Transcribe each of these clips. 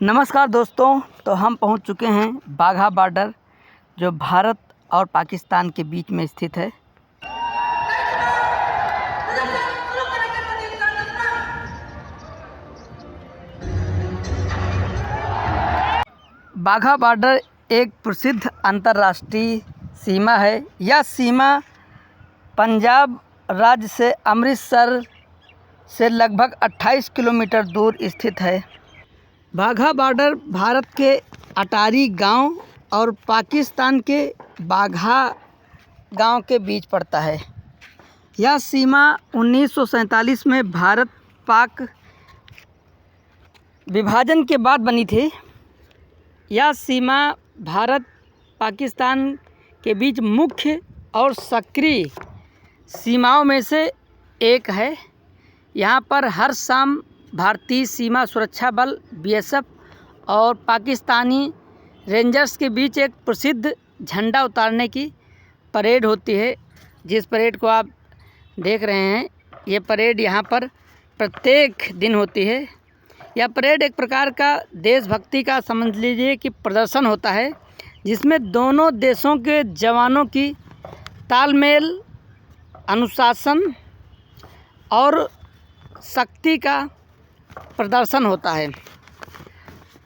नमस्कार दोस्तों, तो हम पहुंच चुके हैं बाघा बॉर्डर जो भारत और पाकिस्तान के बीच में स्थित है। बाघा बॉर्डर एक प्रसिद्ध अंतर्राष्ट्रीय सीमा है। यह सीमा पंजाब राज्य से अमृतसर से लगभग 28 किलोमीटर दूर स्थित है। बाघा बॉर्डर भारत के अटारी गांव और पाकिस्तान के बाघा गांव के बीच पड़ता है। यह सीमा 1947 में भारत पाक विभाजन के बाद बनी थी। यह सीमा भारत पाकिस्तान के बीच मुख्य और सक्रिय सीमाओं में से एक है। यहाँ पर हर शाम भारतीय सीमा सुरक्षा बल बीएसएफ और पाकिस्तानी रेंजर्स के बीच एक प्रसिद्ध झंडा उतारने की परेड होती है। जिस परेड को आप देख रहे हैं, ये परेड यहाँ पर प्रत्येक दिन होती है। यह परेड एक प्रकार का देशभक्ति का समझ लीजिए कि प्रदर्शन होता है, जिसमें दोनों देशों के जवानों की तालमेल, अनुशासन और शक्ति का प्रदर्शन होता है।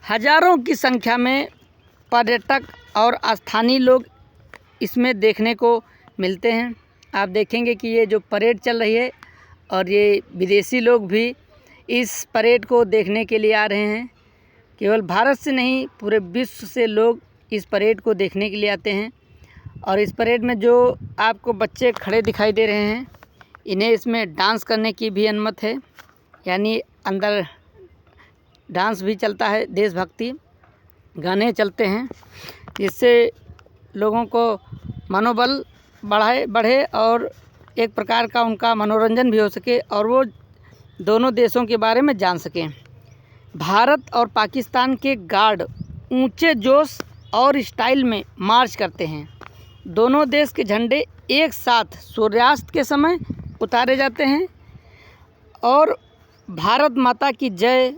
हजारों की संख्या में पर्यटक और स्थानीय लोग इसमें देखने को मिलते हैं। आप देखेंगे कि ये जो परेड चल रही है और ये विदेशी लोग भी इस परेड को देखने के लिए आ रहे हैं। केवल भारत से नहीं, पूरे विश्व से लोग इस परेड को देखने के लिए आते हैं। और इस परेड में जो आपको बच्चे खड़े दिखाई दे रहे हैं, इन्हें इसमें डांस करने की भी अनुमति है, यानी अंदर डांस भी चलता है, देशभक्ति गाने चलते हैं, जिससे लोगों को मनोबल बढ़े और एक प्रकार का उनका मनोरंजन भी हो सके और वो दोनों देशों के बारे में जान सकें। भारत और पाकिस्तान के गार्ड ऊंचे जोश और स्टाइल में मार्च करते हैं। दोनों देश के झंडे एक साथ सूर्यास्त के समय उतारे जाते हैं और भारत माता की जय,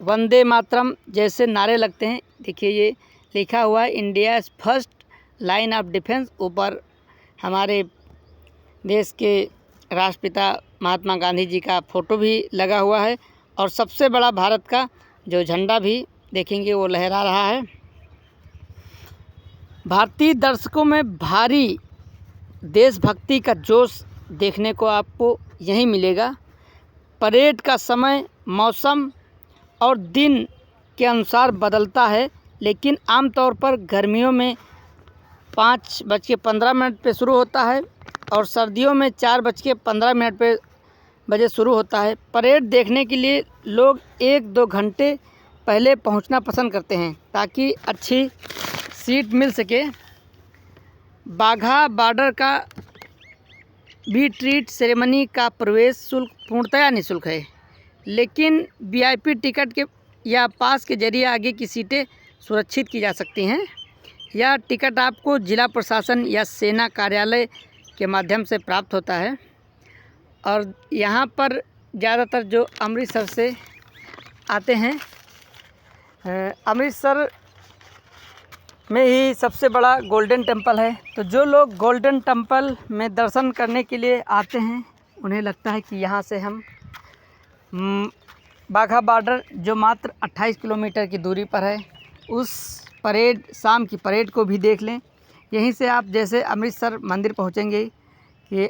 वंदे मातरम जैसे नारे लगते हैं। देखिए, ये लिखा हुआ है India first line of defence. ऊपर हमारे देश के राष्ट्रपिता महात्मा गांधी जी का फ़ोटो भी लगा हुआ है और सबसे बड़ा भारत का जो झंडा भी देखेंगे वो लहरा रहा है। भारतीय दर्शकों में भारी देशभक्ति का जोश देखने को आपको यहीं मिलेगा। परेड का समय मौसम और दिन के अनुसार बदलता है, लेकिन आमतौर पर गर्मियों में 5:15 पे शुरू होता है और सर्दियों में 4:15 बजे शुरू होता है। परेड देखने के लिए लोग 1-2 घंटे पहले पहुंचना पसंद करते हैं ताकि अच्छी सीट मिल सके। बाघा बॉर्डर का भी ट्रीट सेरेमनी का प्रवेश शुल्क पूर्णतया निःशुल्क है, लेकिन वीआईपी टिकट के या पास के जरिए आगे की सीटें सुरक्षित की जा सकती हैं। यह टिकट आपको जिला प्रशासन या सेना कार्यालय के माध्यम से प्राप्त होता है। और यहाँ पर ज़्यादातर जो अमृतसर से आते हैं, अमृतसर में ही सबसे बड़ा गोल्डन टेम्पल है। तो जो लोग गोल्डन टेम्पल में दर्शन करने के लिए आते हैं, उन्हें लगता है कि यहाँ से हम बाघा बॉर्डर जो मात्र 28 किलोमीटर की दूरी पर है, उस परेड, शाम की परेड को भी देख लें। यहीं से आप जैसे अमृतसर मंदिर पहुँचेंगे, ये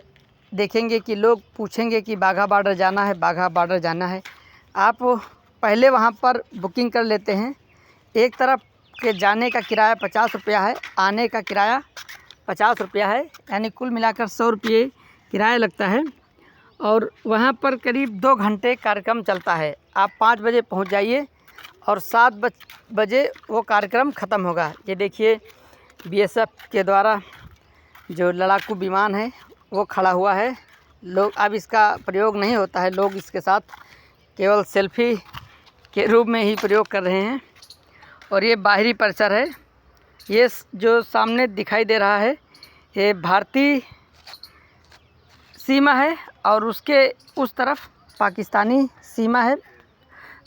देखेंगे कि लोग पूछेंगे कि बाघा बॉर्डर जाना है, बाघा बॉर्डर जाना है। आप पहले वहाँ पर बुकिंग कर लेते हैं। एक तरफ के जाने का किराया 50 रुपया है, आने का किराया 50 रुपया है, यानी कुल मिलाकर 100 रुपये किराया लगता है। और वहाँ पर करीब 2 घंटे कार्यक्रम चलता है। आप 5 बजे पहुँच जाइए और 7 बजे वो कार्यक्रम ख़त्म होगा। ये देखिए, बीएसएफ के द्वारा जो लड़ाकू विमान है वो खड़ा हुआ है। लोग, अब इसका प्रयोग नहीं होता है, लोग इसके साथ केवल सेल्फी के रूप में ही प्रयोग कर रहे हैं। और ये बाहरी परिसर है। ये जो सामने दिखाई दे रहा है, ये भारतीय सीमा है और उसके उस तरफ पाकिस्तानी सीमा है।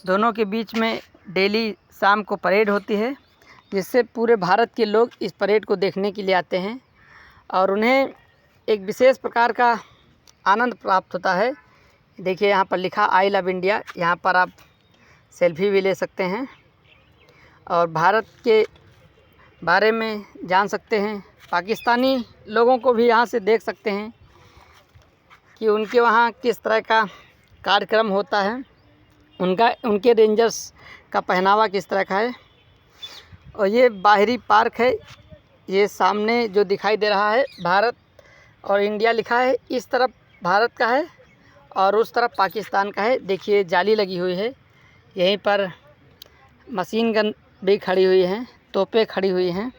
दोनों के बीच में डेली शाम को परेड होती है, जिससे पूरे भारत के लोग इस परेड को देखने के लिए आते हैं और उन्हें एक विशेष प्रकार का आनंद प्राप्त होता है। देखिए यहाँ पर लिखा आई लव इंडिया, यहाँ पर आप सेल्फी भी ले सकते हैं और भारत के बारे में जान सकते हैं। पाकिस्तानी लोगों को भी यहाँ से देख सकते हैं कि उनके वहाँ किस तरह का कार्यक्रम होता है, उनके रेंजर्स का पहनावा किस तरह का है। और ये बाहरी पार्क है, ये सामने जो दिखाई दे रहा है भारत और इंडिया लिखा है, इस तरफ भारत का है और उस तरफ पाकिस्तान का है। देखिए जाली लगी हुई है, यहीं पर मशीन गन भी खड़ी हुई हैं, तोपें खड़ी हुई हैं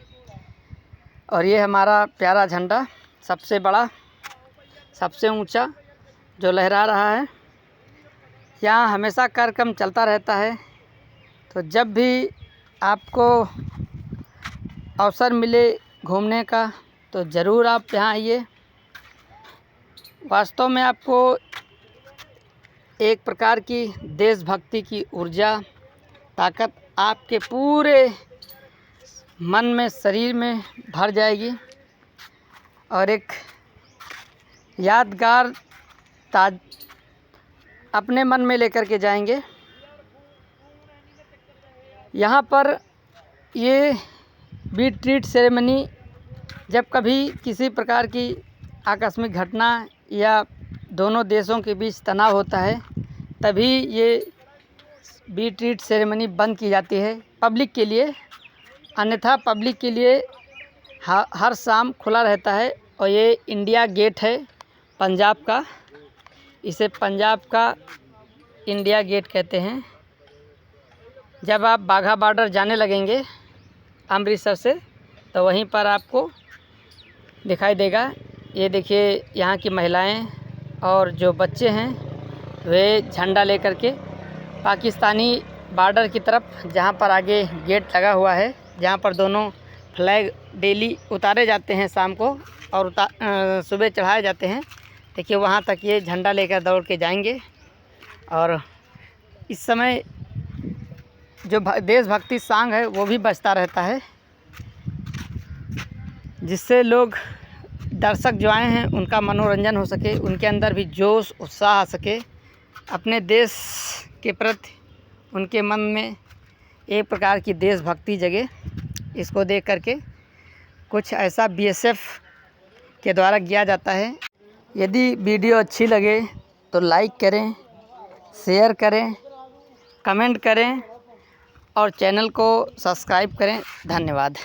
और ये हमारा प्यारा झंडा सबसे बड़ा, सबसे ऊंचा जो लहरा रहा है। यहाँ हमेशा कार्यक्रम चलता रहता है, तो जब भी आपको अवसर मिले घूमने का तो ज़रूर आप यहाँ आइए। वास्तव में आपको एक प्रकार की देशभक्ति की ऊर्जा, ताकत आपके पूरे मन में, शरीर में भर जाएगी और एक यादगार अपने मन में लेकर के जाएंगे। यहाँ पर ये बीट ट्रीट सेरेमनी, जब कभी किसी प्रकार की आकस्मिक घटना या दोनों देशों के बीच तनाव होता है, तभी ये बीट ट्रीट सेरेमनी बंद की जाती है पब्लिक के लिए। अन्यथा पब्लिक के लिए हर शाम खुला रहता है। और ये इंडिया गेट है पंजाब का, इसे पंजाब का इंडिया गेट कहते हैं। जब आप बाघा बॉर्डर जाने लगेंगे अमृतसर से, तो वहीं पर आपको दिखाई देगा। ये देखिए यहाँ की महिलाएं और जो बच्चे हैं वे झंडा लेकर के पाकिस्तानी बॉर्डर की तरफ, जहाँ पर आगे गेट लगा हुआ है, जहाँ पर दोनों फ्लैग डेली उतारे जाते हैं शाम को और सुबह चढ़ाए जाते हैं। देखिए वहाँ तक ये झंडा लेकर दौड़ के जाएंगे। और इस समय जो देशभक्ति सॉन्ग है वो भी बजता रहता है, जिससे लोग, दर्शक जो आए हैं, उनका मनोरंजन हो सके, उनके अंदर भी जोश उत्साह आ सके, अपने देश के प्रति उनके मन में एक प्रकार की देशभक्ति जगे। इसको देख करके कुछ ऐसा बीएसएफ के द्वारा किया जाता है। यदि वीडियो अच्छी लगे तो लाइक करें, शेयर करें, कमेंट करें और चैनल को सब्सक्राइब करें। धन्यवाद।